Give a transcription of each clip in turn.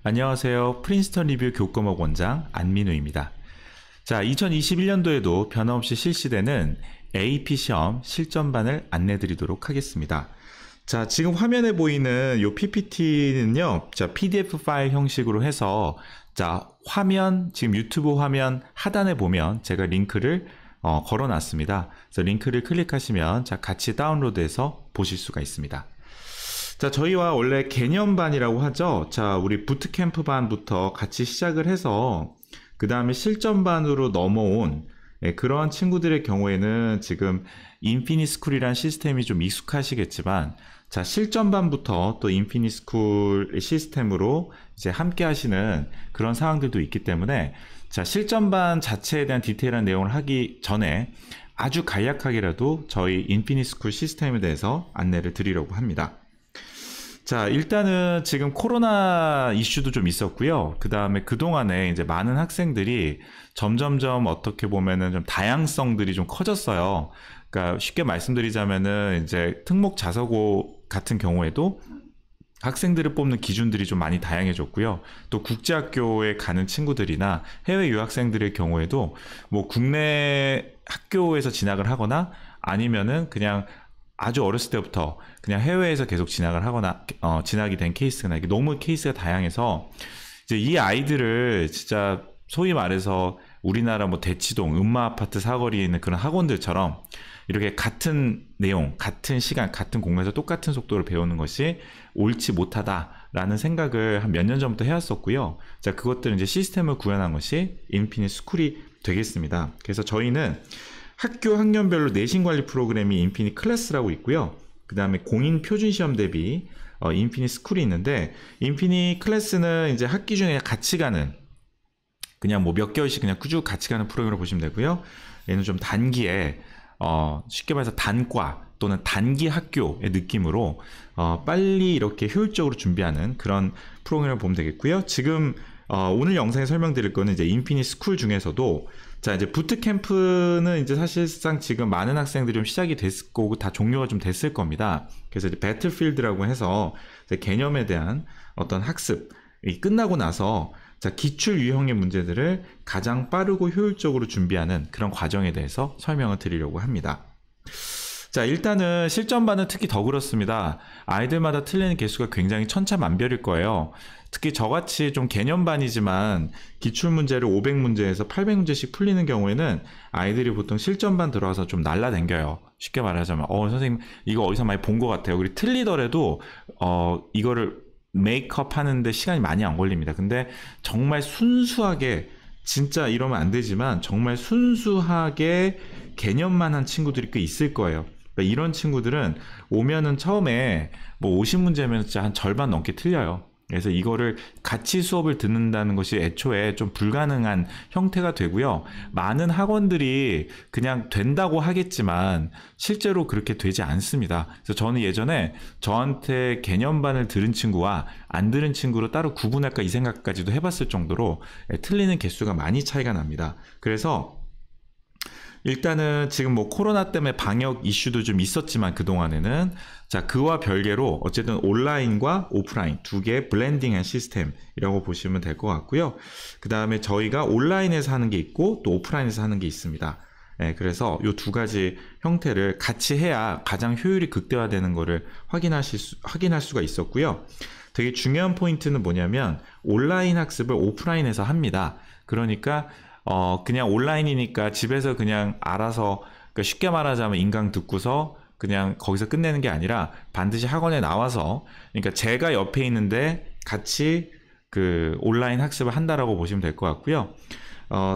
안녕하세요. 프린스턴 리뷰 교과목 원장 안민우입니다. 자, 2021년도에도 변함없이 실시되는 AP 시험 실전반을 안내드리도록 하겠습니다. 자, 지금 화면에 보이는 이 PPT는요, 자, PDF 파일 형식으로 해서, 자, 화면, 지금 유튜브 화면 하단에 보면 제가 링크를 걸어 놨습니다. 그래서 링크를 클릭하시면, 자, 같이 다운로드해서 보실 수가 있습니다. 자, 저희와 원래 개념반이라고 하죠. 자, 우리 부트캠프 반부터 같이 시작을 해서 그 다음에 실전반으로 넘어온 그런 친구들의 경우에는 지금 인피니스쿨이란 시스템이 좀 익숙하시겠지만, 자, 실전반부터 또 인피니스쿨 시스템으로 이제 함께 하시는 그런 상황들도 있기 때문에, 자, 실전반 자체에 대한 디테일한 내용을 하기 전에 아주 간략하게라도 저희 인피니스쿨 시스템에 대해서 안내를 드리려고 합니다. 자, 일단은 지금 코로나 이슈도 좀 있었고요. 그 다음에 그동안에 이제 많은 학생들이 점점점 어떻게 보면은 좀 다양성들이 좀 커졌어요. 그러니까 쉽게 말씀드리자면은 이제 특목 자사고 같은 경우에도 학생들을 뽑는 기준들이 좀 많이 다양해졌고요. 또 국제학교에 가는 친구들이나 해외 유학생들의 경우에도 뭐 국내 학교에서 진학을 하거나 아니면은 그냥 아주 어렸을 때부터 그냥 해외에서 계속 진학을 하거나 진학이 된 케이스나 이게 너무 케이스가 다양해서 이제 이 아이들을 진짜 소위 말해서 우리나라 뭐 대치동, 음마아파트 사거리에 있는 그런 학원들처럼 이렇게 같은 내용, 같은 시간, 같은 공간에서 똑같은 속도를 배우는 것이 옳지 못하다라는 생각을 한 몇 년 전부터 해왔었고요. 자, 그것들은 이제 시스템을 구현한 것이 인피니스쿨이 되겠습니다. 그래서 저희는 학교 학년별로 내신 관리 프로그램이 인피니 클래스라고 있고요. 그 다음에 공인 표준 시험 대비 인피니 스쿨이 있는데, 인피니 클래스는 이제 학기 중에 같이 가는, 그냥 뭐 몇 개월씩 그냥 꾸준히 같이 가는 프로그램으로 보시면 되고요. 얘는 좀 단기에 쉽게 말해서 단과 또는 단기 학교의 느낌으로 빨리 이렇게 효율적으로 준비하는 그런 프로그램을 보면 되겠고요. 지금 오늘 영상에 설명드릴 거는 이제 인피니 스쿨 중에서도, 자, 이제 부트캠프는 이제 사실상 지금 많은 학생들이 좀 시작이 됐을 거고 다 종료가 좀 됐을 겁니다. 그래서 이제 배틀필드라고 해서 이제 개념에 대한 어떤 학습이 끝나고 나서, 자, 기출 유형의 문제들을 가장 빠르고 효율적으로 준비하는 그런 과정에 대해서 설명을 드리려고 합니다. 자, 일단은 실전반은 특히 더 그렇습니다. 아이들마다 틀리는 개수가 굉장히 천차만별일 거예요. 특히 저같이 좀 개념반이지만 기출문제를 500문제에서 800문제씩 풀리는 경우에는 아이들이 보통 실전반 들어와서 좀 날라댕겨요. 쉽게 말하자면 선생님 이거 어디서 많이 본 것 같아요. 그리고 틀리더라도 이거를 메이크업 하는데 시간이 많이 안 걸립니다. 근데 정말 순수하게, 진짜 이러면 안 되지만 정말 순수하게 개념만 한 친구들이 꽤 있을 거예요. 그러니까 이런 친구들은 오면은 처음에 뭐 50문제면 진짜 한 절반 넘게 틀려요. 그래서 이거를 같이 수업을 듣는다는 것이 애초에 좀 불가능한 형태가 되고요. 많은 학원들이 그냥 된다고 하겠지만 실제로 그렇게 되지 않습니다. 그래서 저는 예전에 저한테 개념반을 들은 친구와 안 들은 친구로 따로 구분할까 이 생각까지도 해봤을 정도로 틀리는 개수가 많이 차이가 납니다. 그래서 일단은 지금 뭐 코로나 때문에 방역 이슈도 좀 있었지만 그동안에는, 자, 그와 별개로 어쨌든 온라인과 오프라인 두 개의 블렌딩한 시스템이라고 보시면 될 것 같고요. 그 다음에 저희가 온라인에서 하는 게 있고 또 오프라인에서 하는 게 있습니다. 그래서 이 두 가지 형태를 같이 해야 가장 효율이 극대화되는 거를 확인할 수가 있었고요. 되게 중요한 포인트는 뭐냐면 온라인 학습을 오프라인에서 합니다. 그러니까 그냥 온라인이니까 집에서 그냥 알아서, 그러니까 쉽게 말하자면 인강 듣고서 그냥 거기서 끝내는 게 아니라 반드시 학원에 나와서, 그러니까 제가 옆에 있는데 같이 그 온라인 학습을 한다라고 보시면 될 것 같고요.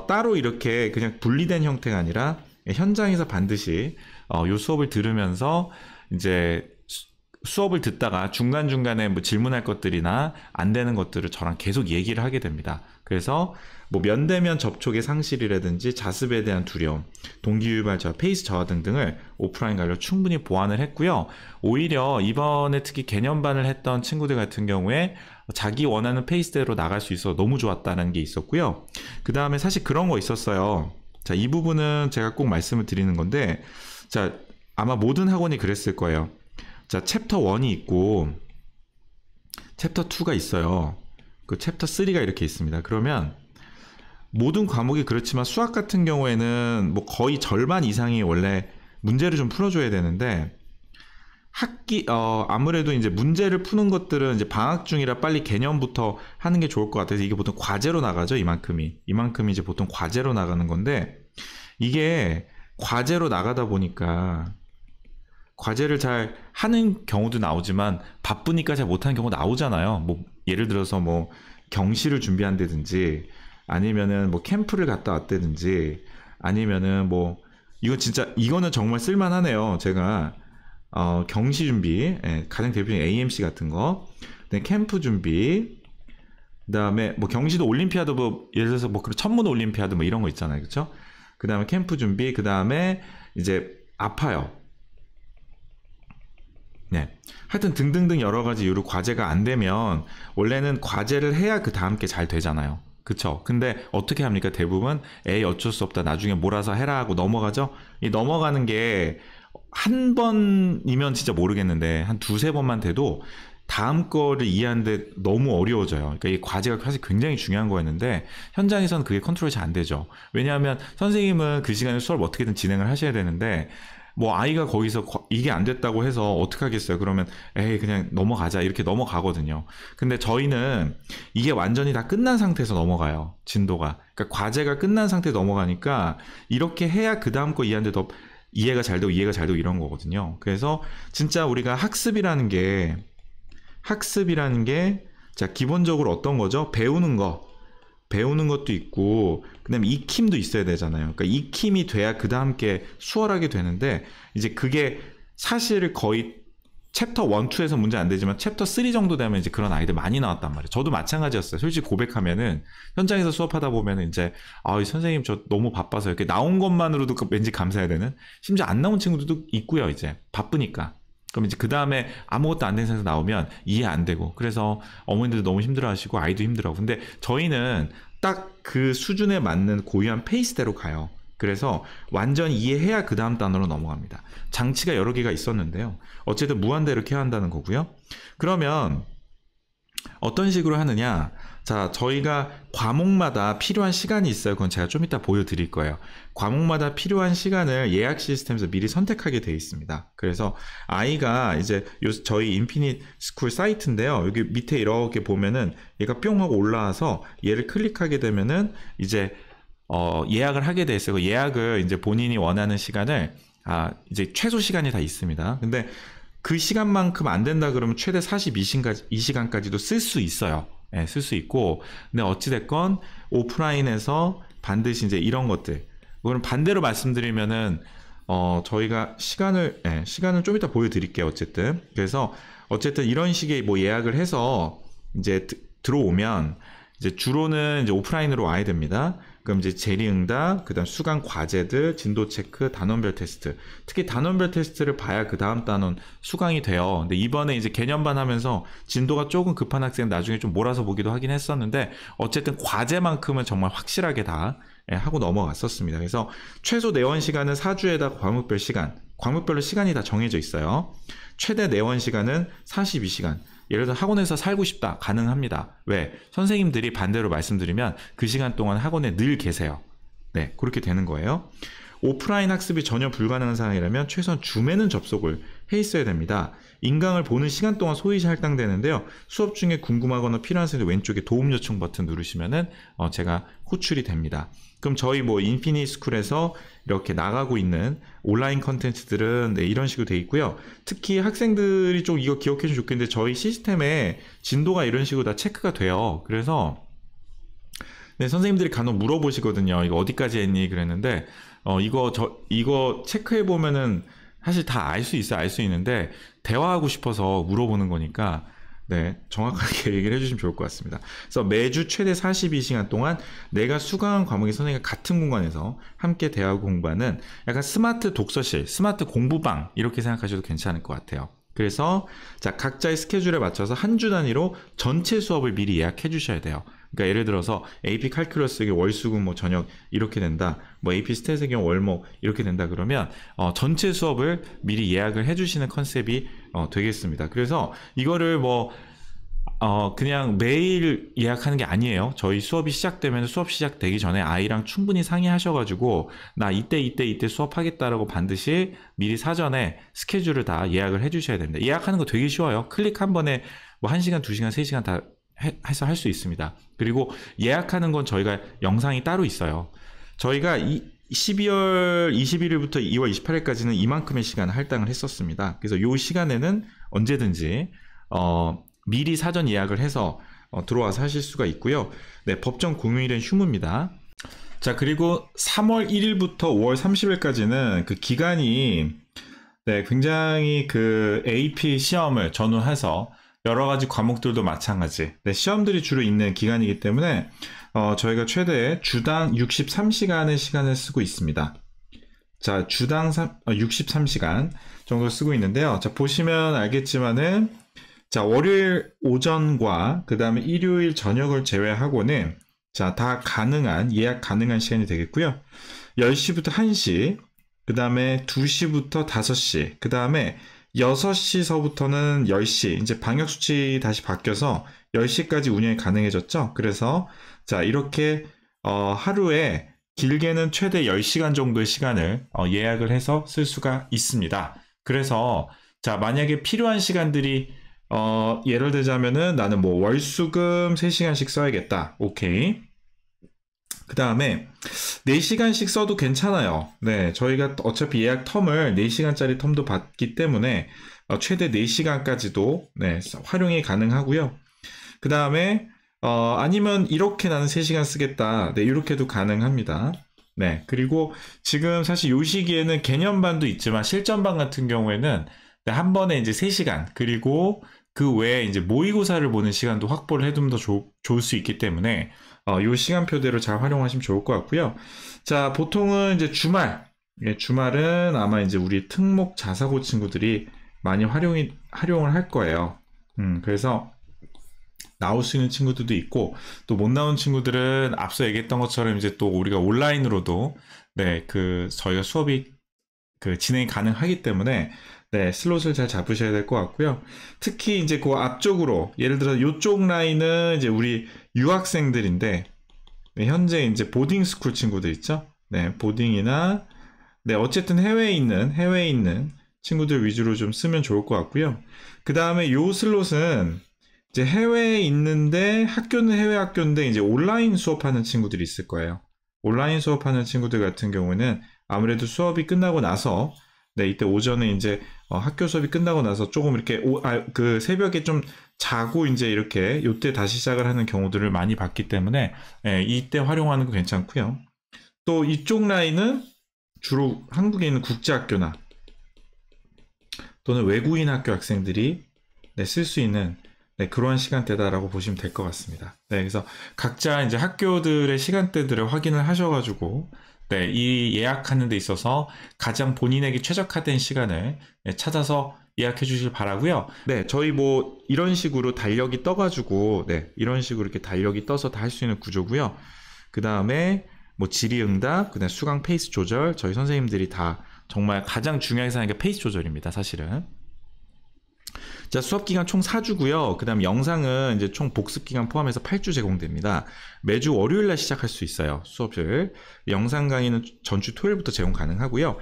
따로 이렇게 그냥 분리된 형태가 아니라 현장에서 반드시 요 수업을 들으면서 이제 수업을 듣다가 중간중간에 뭐 질문할 것들이나 안 되는 것들을 저랑 계속 얘기를 하게 됩니다. 그래서 뭐 면대면 접촉의 상실이라든지 자습에 대한 두려움, 동기유발 저하, 페이스 저하 등등을 오프라인 관리로 충분히 보완을 했고요. 오히려 이번에 특히 개념반을 했던 친구들 같은 경우에 자기 원하는 페이스대로 나갈 수 있어서 너무 좋았다는 게 있었고요. 그 다음에 사실 그런 거 있었어요. 자, 이 부분은 제가 꼭 말씀을 드리는 건데, 자, 아마 모든 학원이 그랬을 거예요. 자, 챕터 1이 있고 챕터 2가 있어요. 그 챕터 3가 이렇게 있습니다. 그러면 모든 과목이 그렇지만 수학 같은 경우에는 뭐 거의 절반 이상이 원래 문제를 좀 풀어줘야 되는데 아무래도 이제 문제를 푸는 것들은 이제 방학 중이라 빨리 개념부터 하는 게 좋을 것 같아서 이게 보통 과제로 나가죠. 이만큼이 이제 보통 과제로 나가는 건데 이게 과제로 나가다 보니까 과제를 잘 하는 경우도 나오지만 바쁘니까 잘 못하는 경우 나오잖아요. 뭐 예를 들어서 뭐 경시를 준비한다든지 아니면은 뭐 캠프를 갔다 왔다든지 아니면은 뭐 이거는 정말 쓸만하네요. 제가 경시 준비, 가장 대표적인 AMC 같은 거, 캠프 준비, 그다음에 뭐 경시도 올림피아드 뭐 예를 들어서 뭐 천문 올림피아드 뭐 이런 거 있잖아요, 그렇죠? 그다음에 캠프 준비, 그다음에 이제 아파요. 네, 하여튼 등등등 여러 가지 이유로 과제가 안 되면 원래는 과제를 해야 그 다음 게 잘 되잖아요. 그쵸? 근데 어떻게 합니까? 대부분 에이 어쩔 수 없다 나중에 몰아서 해라 하고 넘어가죠? 이 넘어가는 게 한 번이면 진짜 모르겠는데 한 두세 번만 돼도 다음 거를 이해하는데 너무 어려워져요. 그러니까 이 과제가 사실 굉장히 중요한 거였는데 현장에서는 그게 컨트롤이 잘 안 되죠. 왜냐하면 선생님은 그 시간에 수업을 어떻게든 진행을 하셔야 되는데 뭐 아이가 거기서 이게 안 됐다고 해서 어떻게 하겠어요? 그러면 에이 그냥 넘어가자 이렇게 넘어가거든요. 근데 저희는 이게 완전히 다 끝난 상태에서 넘어가요. 진도가. 그러니까 과제가 끝난 상태에 넘어가니까 이렇게 해야 그 다음 거 이해하는데 더 이해가 잘 되고 이런 거거든요. 그래서 진짜 우리가 학습이라는 게 자 기본적으로 어떤 거죠? 배우는 것도 있고 그다음에 익힘도 있어야 되잖아요. 그러니까 익힘이 돼야 그 다음 게 수월하게 되는데 이제 그게 사실 거의 챕터 1, 2에서 문제 안 되지만 챕터 3 정도 되면 이제 그런 아이들 많이 나왔단 말이에요. 저도 마찬가지였어요. 솔직히 고백하면은 현장에서 수업하다 보면은 이제 이 선생님 저 너무 바빠서 이렇게 나온 것만으로도 왠지 감사해야 되는 심지어 안 나온 친구들도 있고요. 이제 바쁘니까. 그럼 이제 그 다음에 아무것도 안 된 상태에서 나오면 이해 안 되고 그래서 어머님들도 너무 힘들어하시고 아이도 힘들어하고 근데 저희는 딱 그 수준에 맞는 고유한 페이스대로 가요. 그래서 완전히 이해해야 그 다음 단어로 넘어갑니다. 장치가 여러 개가 있었는데요. 어쨌든 무한대 이렇게 해야 한다는 거고요. 그러면 어떤 식으로 하느냐? 자, 저희가 과목마다 필요한 시간이 있어요. 그건 제가 좀 이따 보여드릴 거예요. 과목마다 필요한 시간을 예약 시스템에서 미리 선택하게 되어 있습니다. 그래서 아이가 이제 저희 인피니트 스쿨 사이트인데요. 여기 밑에 이렇게 보면은 얘가 뿅 하고 올라와서 얘를 클릭하게 되면은 이제 예약을 하게 돼 있어요. 예약을 이제 본인이 원하는 시간을 이제 최소 시간이 다 있습니다. 근데 그 시간만큼 안 된다 그러면 최대 42시간까지도 쓸 수 있어요. 네, 쓸 수 있고 근데 어찌됐건 오프라인에서 반드시 이제 이런 것들 그거는 반대로 말씀드리면은 저희가 시간을 좀 이따 보여드릴게요. 어쨌든 그래서 어쨌든 이런 식의 뭐 예약을 해서 이제 들어오면 이제 주로는 이제 오프라인으로 와야 됩니다. 그럼 이제 재리응답, 그다음 수강 과제들, 진도 체크, 단원별 테스트. 특히 단원별 테스트를 봐야 그 다음 단원 수강이 돼요. 근데 이번에 이제 개념반 하면서 진도가 조금 급한 학생 나중에 좀 몰아서 보기도 하긴 했었는데 어쨌든 과제만큼은 정말 확실하게 다 하고 넘어갔었습니다. 그래서 최소 내원 시간은 4주에다 과목별로 시간이 다 정해져 있어요. 최대 내원 시간은 42시간. 예를 들어 학원에서 살고 싶다. 가능합니다. 왜? 선생님들이 반대로 말씀드리면 그 시간 동안 학원에 늘 계세요. 네, 그렇게 되는 거예요. 오프라인 학습이 전혀 불가능한 상황이라면 최소한 줌에는 접속을 해 있어야 됩니다. 인강을 보는 시간 동안 소위 할당되는데요. 수업 중에 궁금하거나 필요한 선생님 왼쪽에 도움 요청 버튼 누르시면은 제가 호출이 됩니다. 그럼 저희 뭐 인피니트 스쿨에서 이렇게 나가고 있는 온라인 컨텐츠들은 이런 식으로 돼 있고요. 특히 학생들이 좀 이거 기억해 주면 좋겠는데 저희 시스템에 진도가 이런 식으로 다 체크가 돼요. 그래서 선생님들이 간혹 물어보시거든요. 이거 어디까지 했니? 그랬는데 이거 체크해 보면은 사실 다 알 수 있는데 대화하고 싶어서 물어보는 거니까 정확하게 얘기를 해주시면 좋을 것 같습니다. 그래서 매주 최대 42시간 동안 내가 수강한 과목의 선생님과 같은 공간에서 함께 대화하고 공부하는 약간 스마트 독서실, 스마트 공부방 이렇게 생각하셔도 괜찮을 것 같아요. 그래서 자 각자의 스케줄에 맞춰서 한 주 단위로 전체 수업을 미리 예약해 주셔야 돼요. 그러니까 예를 들어서 AP 칼큘러스의 월수금 뭐 저녁 이렇게 된다. 뭐 AP 스탯의 경우 월목 이렇게 된다 그러면 전체 수업을 미리 예약을 해 주시는 컨셉이 되겠습니다. 그래서 이거를 뭐 그냥 매일 예약하는 게 아니에요. 저희 수업이 시작되면 수업 시작되기 전에 아이랑 충분히 상의하셔가지고 나 이때 수업하겠다라고 반드시 미리 사전에 스케줄을 다 예약을 해주셔야 됩니다. 예약하는 거 되게 쉬워요. 클릭 한 번에 뭐 1시간, 2시간, 3시간 다 해서 할 수 있습니다. 그리고 예약하는 건 저희가 영상이 따로 있어요. 저희가 12월 21일부터 2월 28일까지는 이만큼의 시간 할당을 했었습니다. 그래서 이 시간에는 언제든지 미리 사전 예약을 해서 들어와서 하실 수가 있고요. 네, 법정 공휴일은 휴무입니다. 자, 그리고 3월 1일부터 5월 30일까지는 그 기간이 네, 굉장히 그 AP 시험을 전후해서 여러 가지 과목들도 마찬가지 네, 시험들이 주로 있는 기간이기 때문에 저희가 최대 주당 63시간의 시간을 쓰고 있습니다. 자, 주당 63시간 정도 쓰고 있는데요. 자, 보시면 알겠지만은 자, 월요일 오전과 그 다음에 일요일 저녁을 제외하고는 자, 다 가능한 예약 가능한 시간이 되겠고요. 10시부터 1시, 그 다음에 2시부터 5시, 그 다음에 6시서부터는 10시, 이제 방역수칙이 다시 바뀌어서 10시까지 운영이 가능해졌죠. 그래서 자, 이렇게 하루에 길게는 최대 10시간 정도의 시간을 예약을 해서 쓸 수가 있습니다. 그래서 자, 만약에 필요한 시간들이 예를 들자면은 나는 뭐 월수금 3시간씩 써야겠다. 오케이. 그 다음에 4시간씩 써도 괜찮아요. 네, 저희가 어차피 예약 텀을 4시간짜리 텀도 받기 때문에 최대 4시간까지도 네, 활용이 가능하고요. 그 다음에 아니면 이렇게 나는 3시간 쓰겠다. 네, 이렇게도 가능합니다. 네, 그리고 지금 사실 이 시기에는 개념반도 있지만 실전반 같은 경우에는 네, 한 번에 이제 3시간 그리고 그 외에 이제 모의고사를 보는 시간도 확보를 해두면 더 좋을 수 있기 때문에 이 시간표대로 잘 활용하시면 좋을 것 같고요. 자, 보통은 이제 주말은 아마 이제 우리 특목 자사고 친구들이 많이 활용을 할 거예요. 그래서 나올 수 있는 친구들도 있고 또 못 나온 친구들은 앞서 얘기했던 것처럼 이제 또 우리가 온라인으로도 네, 저희가 수업이 진행이 가능하기 때문에 네, 슬롯을 잘 잡으셔야 될 것 같고요. 특히 이제 그 앞쪽으로 예를 들어 이쪽 라인은 이제 우리 유학생들인데 네, 현재 이제 보딩 스쿨 친구들 있죠? 네, 보딩이나 네, 어쨌든 해외에 있는 친구들 위주로 좀 쓰면 좋을 것 같고요. 그 다음에 요 슬롯은 이제 해외에 있는데 학교는 해외 학교인데 이제 온라인 수업하는 친구들이 있을 거예요. 온라인 수업하는 친구들 같은 경우는 아무래도 수업이 끝나고 나서 네, 이때 오전에 이제 학교 수업이 끝나고 나서 조금 이렇게 그 새벽에 좀 자고 이제 이렇게 요때 다시 시작을 하는 경우들을 많이 봤기 때문에 네, 이때 활용하는 거 괜찮고요. 또 이쪽 라인은 주로 한국에 있는 국제학교나 또는 외국인 학교 학생들이 네, 쓸 수 있는 네, 그러한 시간대다라고 보시면 될 것 같습니다. 네, 그래서 각자 이제 학교들의 시간대들을 확인을 하셔가지고 네, 이 예약하는 데 있어서 가장 본인에게 최적화된 시간을 네, 찾아서 예약해 주실 바라고요. 네, 저희 뭐 이런 식으로 달력이 떠가지고 네, 이런 식으로 이렇게 달력이 떠서 다 할 수 있는 구조고요. 그 다음에 뭐 질의응답, 그다음 수강 페이스 조절, 저희 선생님들이 다 정말 가장 중요하게 하는 게 페이스 조절입니다, 사실은. 자, 수업 기간 총 4주고요. 그 다음 영상은 이제 총 복습 기간 포함해서 8주 제공됩니다. 매주 월요일날 시작할 수 있어요, 수업을. 영상 강의는 전주 토요일부터 제공 가능하고요.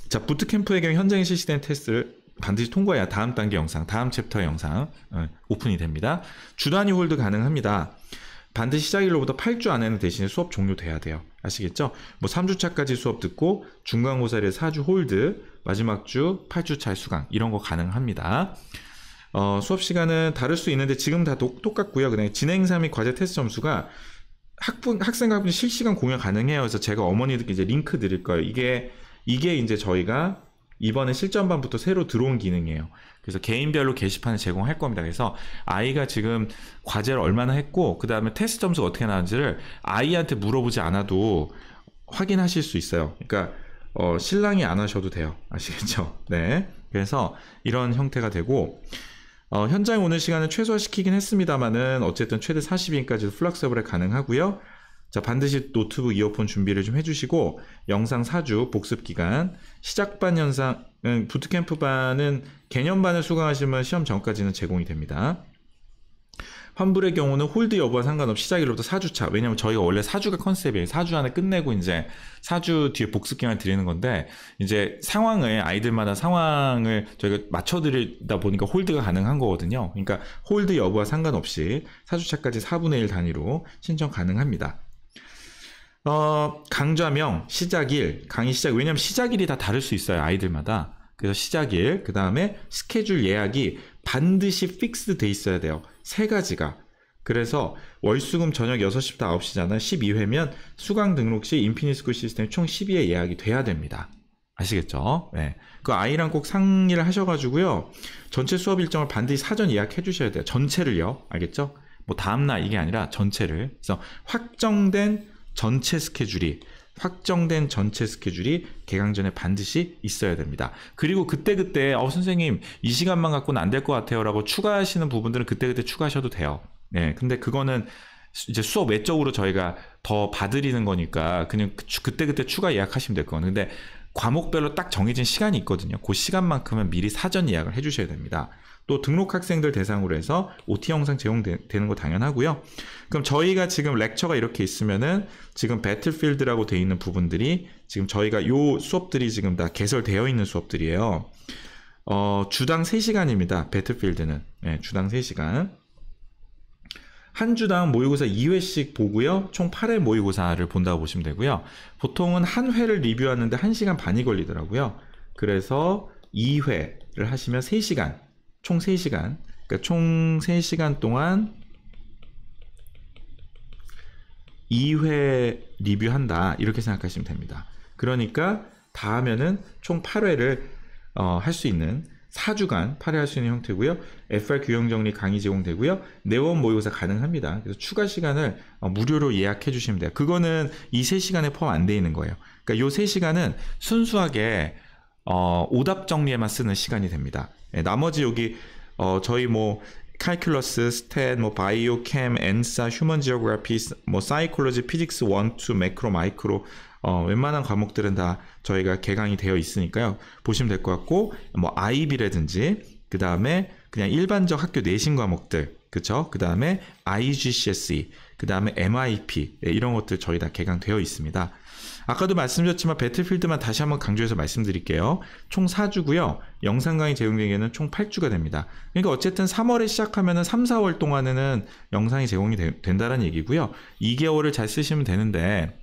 자, 부트캠프의 경우 현장에 실시된 테스트를 반드시 통과해야 다음 단계 영상, 다음 챕터 영상 오픈이 됩니다. 주 단위 홀드 가능합니다. 반드시 시작일로부터 8주 안에는 대신에 수업 종료돼야 돼요. 아시겠죠? 뭐 3주차까지 수업 듣고 중간고사를 4주 홀드, 마지막 주 8주차 수강 이런 거 가능합니다. 수업 시간은 다를 수 있는데 지금 다 똑같고요. 그다음에 진행사 및 과제 테스트 점수가 학생과 학부모 실시간 공유 가능해요. 그래서 제가 어머니들께 이제 링크 드릴 거예요. 이게 이제 저희가 이번에 실전반부터 새로 들어온 기능이에요. 그래서 개인별로 게시판을 제공할 겁니다. 그래서 아이가 지금 과제를 얼마나 했고 그 다음에 테스트 점수가 어떻게 나왔는지를 아이한테 물어보지 않아도 확인하실 수 있어요. 그러니까 신랑이 안 하셔도 돼요. 아시겠죠? 네. 그래서 이런 형태가 되고 현장에 오는 시간을 최소화시키긴 했습니다만은 어쨌든 최대 40인까지도 플렉서블에 가능하고요. 자, 반드시 노트북 이어폰 준비를 좀 해주시고 영상 4주 복습 기간 시작반 부트캠프반은 개념반을 수강하시면 시험 전까지는 제공이 됩니다. 환불의 경우는 홀드 여부와 상관없이 시작일로부터 4주차. 왜냐면 저희가 원래 4주가 컨셉이에요. 4주 안에 끝내고 이제 4주 뒤에 복습 기간을 드리는 건데, 이제 상황을, 아이들마다 상황을 저희가 맞춰드리다 보니까 홀드가 가능한 거거든요. 그러니까 홀드 여부와 상관없이 4주차까지 4분의 1 단위로 신청 가능합니다. 강좌명, 시작일, 강의 시작. 왜냐면 시작일이 다 다를 수 있어요. 아이들마다. 그래서 시작일, 그 다음에 스케줄 예약이 반드시 픽스드 돼 있어야 돼요. 세 가지가. 그래서 월수금 저녁 6시부터 9시잖아요. 12회면 수강 등록 시 인피니스쿨 시스템 총 12회 예약이 돼야 됩니다. 아시겠죠? 네. 그 아이랑 꼭 상의를 하셔가지고요. 전체 수업 일정을 반드시 사전 예약해 주셔야 돼요. 전체를요. 알겠죠? 뭐 다음날 이게 아니라 전체를. 그래서 확정된 전체 스케줄이 개강 전에 반드시 있어야 됩니다. 그리고 그때그때 선생님 이 시간만 갖고는 안 될 것 같아요 라고 추가하시는 부분들은 그때그때 추가하셔도 돼요. 네, 근데 그거는 이제 수업 외적으로 저희가 더 봐드리는 거니까 그냥 그때그때 추가 예약하시면 될 거예요. 근데 과목별로 딱 정해진 시간이 있거든요. 그 시간만큼은 미리 사전 예약을 해주셔야 됩니다. 또 등록 학생들 대상으로 해서 OT 영상 제공되는 거 당연하고요. 그럼 저희가 지금 렉처가 이렇게 있으면은 지금 배틀필드라고 되어 있는 부분들이 지금 저희가 요 수업들이 지금 다 개설되어 있는 수업들이에요. 주당 3시간입니다. 배틀필드는. 네, 주당 3시간. 한 주당 모의고사 2회씩 보고요. 총 8회 모의고사를 본다고 보시면 되고요. 보통은 한 회를 리뷰하는데 1시간 반이 걸리더라고요. 그래서 2회를 하시면 3시간. 총 3시간, 그러니까 총 3시간 동안 2회 리뷰한다 이렇게 생각하시면 됩니다. 그러니까 다 하면은 총 8회를 할 수 있는 4주간 8회 할 수 있는 형태고요. FR 규형 정리 강의 제공되고요. 내원 모의고사 가능합니다. 그래서 추가 시간을 무료로 예약해 주시면 돼요. 그거는 이 3시간에 포함 안 돼 있는 거예요. 그러니까 요 3시간은 순수하게 오답 정리에만 쓰는 시간이 됩니다. 나머지 여기 저희 뭐 칼큘러스, 스탯, 뭐 바이오, 캠, 엔사, 휴먼 지오그래피, 뭐 사이콜로지, 피직스 1, 2, 매크로, 마이크로 웬만한 과목들은 다 저희가 개강이 되어 있으니까요. 보시면 될 것 같고 뭐 IB라든지 그 다음에 그냥 일반적 학교 내신 과목들, 그쵸? 그 다음에 IGCSE, 그 다음에 MIP 이런 것들 저희 다 개강되어 있습니다. 아까도 말씀드렸지만 배틀필드만 다시 한번 강조해서 말씀드릴게요. 총 4주고요. 영상 강의 제공되기에는 총 8주가 됩니다. 그러니까 어쨌든 3월에 시작하면 3, 4월 동안에는 영상이 제공이 된다는 얘기고요. 2개월을 잘 쓰시면 되는데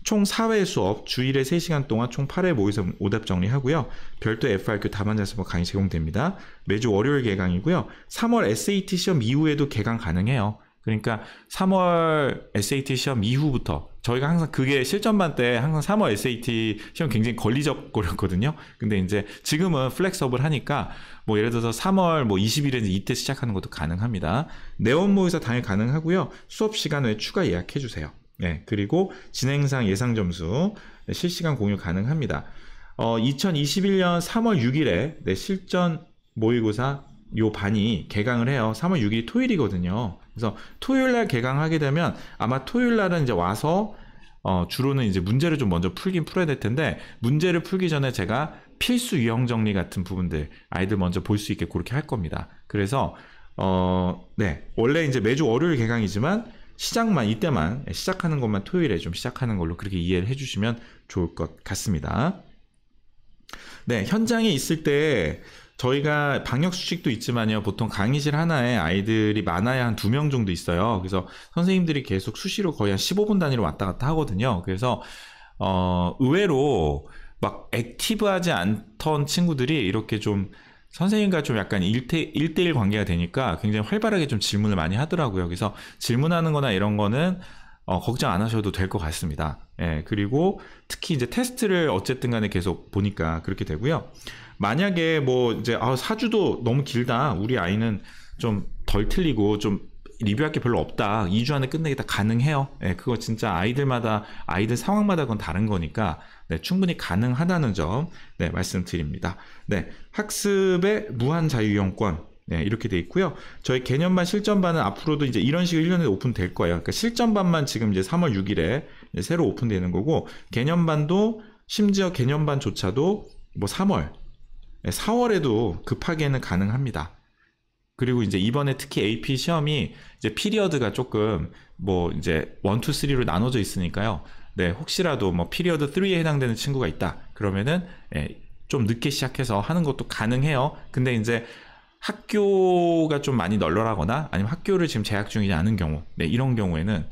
총 4회 수업, 주일에 3시간 동안 총 8회 모의서 오답 정리하고요. 별도 FRQ 답안자습 강의 제공됩니다. 매주 월요일 개강이고요. 3월 SAT 시험 이후에도 개강 가능해요. 그러니까 3월 SAT 시험 이후부터 저희가 항상 그게 실전반 때 항상 3월 SAT 시험 굉장히 걸리적거렸거든요. 근데 이제 지금은 플렉서블 하니까 뭐 예를 들어서 3월 뭐 20일에 이때 시작하는 것도 가능합니다. 내원 모의사 당일 가능하고요. 수업 시간 외에 추가 예약해 주세요. 네, 그리고 진행상 예상 점수 실시간 공유 가능합니다. 2021년 3월 6일에 실전 모의고사 요 반이 개강을 해요. 3월 6일이 토요일이거든요. 그래서 토요일날 개강하게 되면 아마 토요일날은 이제 와서 주로는 이제 문제를 좀 먼저 풀어야 될 텐데 문제를 풀기 전에 제가 필수 유형 정리 같은 부분들 아이들 먼저 볼 수 있게 그렇게 할 겁니다. 그래서 네, 원래 이제 매주 월요일 개강이지만 이때만 시작하는 것만 토요일에 좀 시작하는 걸로 그렇게 이해를 해주시면 좋을 것 같습니다. 네, 현장에 있을 때 저희가 방역 수칙도 있지만요. 보통 강의실 하나에 아이들이 많아야 한 2명 정도 있어요. 그래서 선생님들이 계속 수시로 거의 한 15분 단위로 왔다 갔다 하거든요. 그래서 의외로 막 액티브하지 않던 친구들이 이렇게 좀 선생님과 좀 약간 1대1 관계가 되니까 굉장히 활발하게 좀 질문을 많이 하더라고요. 그래서 질문하는 거나 이런 거는 걱정 안 하셔도 될 것 같습니다. 예, 그리고 특히 이제 테스트를 어쨌든 간에 계속 보니까 그렇게 되고요. 만약에 뭐 이제 4주도 너무 길다. 우리 아이는 좀 덜 틀리고 좀 리뷰할 게 별로 없다. 2주 안에 끝내겠다. 가능해요. 예, 그거 진짜 아이들 상황마다 그건 다른 거니까 네, 충분히 가능하다는 점 네, 말씀드립니다. 네, 학습의 무한 자유이용권 네, 이렇게 돼 있고요. 저희 개념반 실전반은 앞으로도 이제 이런 식으로 1년에 오픈될 거예요. 그러니까 실전반만 지금 이제 3월 6일에 새로 오픈되는 거고 개념반도 심지어 개념반조차도 뭐 3월 4월에도 급하게는 가능합니다. 그리고 이제 이번에 특히 AP 시험이 이제 피리어드가 조금 뭐 이제 1, 2, 3로 나눠져 있으니까요. 네, 혹시라도 뭐 피리어드 3에 해당되는 친구가 있다. 그러면은 좀 늦게 시작해서 하는 것도 가능해요. 근데 이제 학교가 좀 많이 널널하거나 아니면 학교를 지금 재학 중이지 않은 경우, 네, 이런 경우에는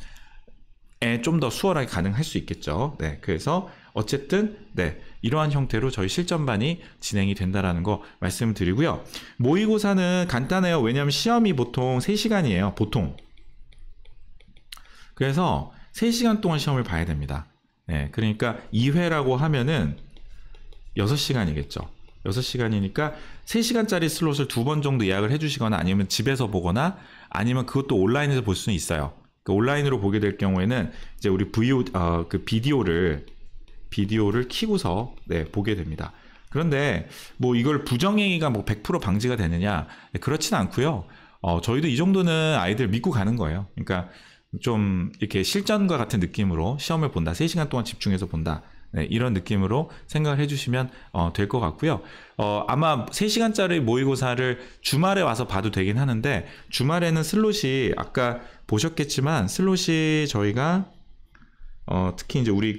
좀 더 수월하게 가능할 수 있겠죠. 네, 그래서 어쨌든 네, 이러한 형태로 저희 실전반이 진행이 된다라는 거 말씀드리고요. 모의고사는 간단해요. 왜냐하면 시험이 보통 3시간이에요. 보통. 그래서 3시간 동안 시험을 봐야 됩니다. 네, 그러니까 2회라고 하면은 6시간이겠죠. 6시간이니까 3시간짜리 슬롯을 2번 정도 예약을 해주시거나 아니면 집에서 보거나 아니면 그것도 온라인에서 볼 수는 있어요. 그 온라인으로 보게 될 경우에는 이제 우리 그 비디오를 켜고서 네, 보게 됩니다. 그런데 뭐 이걸 부정행위가 뭐 100% 방지가 되느냐? 네, 그렇진 않고요. 저희도 이 정도는 아이들 믿고 가는 거예요. 그러니까 좀 이렇게 실전과 같은 느낌으로 시험을 본다. 3시간 동안 집중해서 본다. 네, 이런 느낌으로 생각을 해주시면 될 것 같고요. 아마 3시간짜리 모의고사를 주말에 와서 봐도 되긴 하는데 주말에는 슬롯이 아까 보셨겠지만 슬롯이 저희가 특히 이제 우리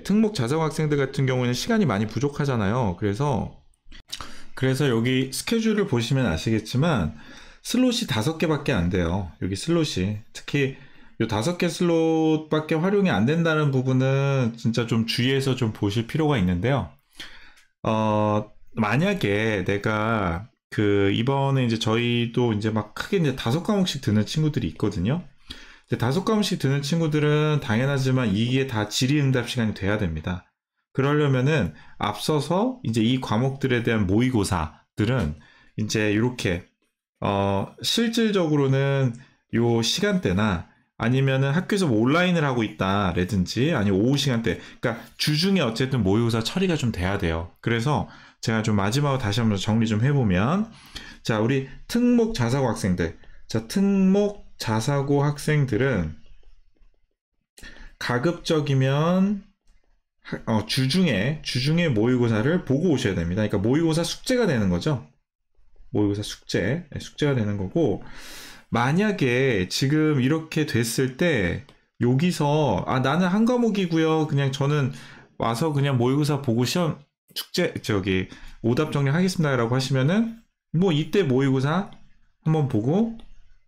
특목 자사고 학생들 같은 경우에는 시간이 많이 부족하잖아요. 그래서 여기 스케줄을 보시면 아시겠지만 슬롯이 5개밖에 안 돼요. 여기 슬롯이 특히 이 5개 슬롯밖에 활용이 안 된다는 부분은 진짜 좀 주의해서 좀 보실 필요가 있는데요. 만약에 내가 이번에 이제 저희도 이제 막 크게 이제 5과목씩 드는 친구들이 있거든요. 5과목씩 드는 친구들은 당연하지만 이게 다 질의응답 시간이 돼야 됩니다. 그러려면은 앞서서 이제 이 과목들에 대한 모의고사들은 이제 이렇게 실질적으로는 요 시간대나 아니면은 학교에서 뭐 온라인을 하고 있다라든지 아니면 오후 시간대, 그러니까 주중에 어쨌든 모의고사 처리가 좀 돼야 돼요. 그래서 제가 좀 마지막으로 다시 한번 정리 좀 해보면, 자, 우리 특목 자사고 학생들, 자, 특목 자사고 학생들은 가급적이면 주중에 모의고사를 보고 오셔야 됩니다. 그러니까 모의고사 숙제가 되는 거죠. 모의고사 숙제가 되는 거고, 만약에 지금 이렇게 됐을 때 여기서 나는 한 과목이고요. 그냥 저는 와서 그냥 모의고사 보고 시험 숙제 오답 정리하겠습니다라고 하시면은 뭐 이때 모의고사 한번 보고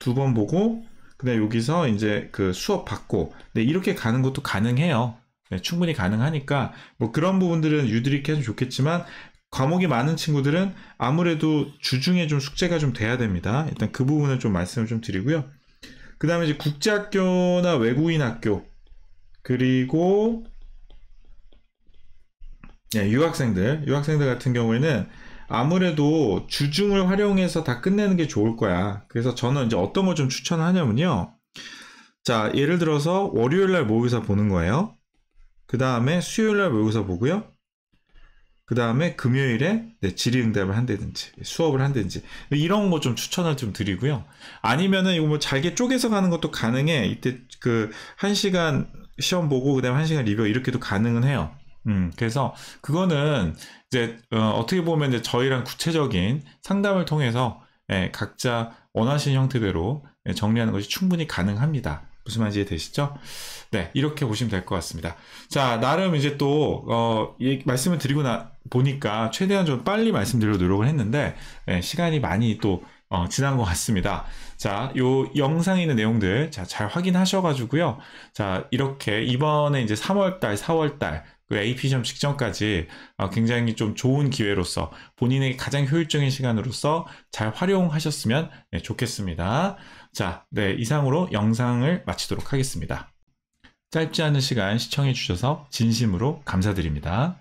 2번 보고 그다음 여기서 이제 그 수업 받고 네, 이렇게 가는 것도 가능해요. 네, 충분히 가능하니까 뭐 그런 부분들은 유들이 해도 좋겠지만 과목이 많은 친구들은 아무래도 주중에 좀 숙제가 좀 돼야 됩니다. 일단 그 부분을 좀 말씀을 좀 드리고요. 그 다음에 이제 국제학교나 외국인 학교, 그리고 유학생들 같은 경우에는 아무래도 주중을 활용해서 다 끝내는 게 좋을 거야. 그래서 저는 이제 어떤 걸 좀 추천하냐면요. 자, 예를 들어서 월요일날 모의고사 보는 거예요. 그 다음에 수요일날 모의고사 보고요. 그 다음에 금요일에 질의응답을 한다든지 수업을 한다든지 이런 거 좀 추천을 좀 드리고요. 아니면은 이거 뭐 잘게 쪼개서 가는 것도 가능해. 이때 1시간 시험 보고 그다음에 1시간 리뷰 이렇게도 가능은 해요. 그래서 그거는 이제 어떻게 보면 이제 저희랑 구체적인 상담을 통해서 각자 원하시는 형태대로 정리하는 것이 충분히 가능합니다. 무슨 말인지 이해되시죠? 네, 이렇게 보시면 될 것 같습니다. 자, 나름 이제 또 말씀을 드리고 보니까 최대한 좀 빨리 말씀드리려고 노력을 했는데 시간이 많이 또 지난 것 같습니다. 자, 요 영상에 있는 내용들 잘 확인하셔가지고요. 자, 이렇게 이번에 이제 3월달, 4월달 그 AP 시험 직전까지 굉장히 좀 좋은 기회로서 본인에게 가장 효율적인 시간으로서 잘 활용하셨으면 좋겠습니다. 자, 네, 이상으로 영상을 마치도록 하겠습니다. 짧지 않은 시간 시청해 주셔서 진심으로 감사드립니다.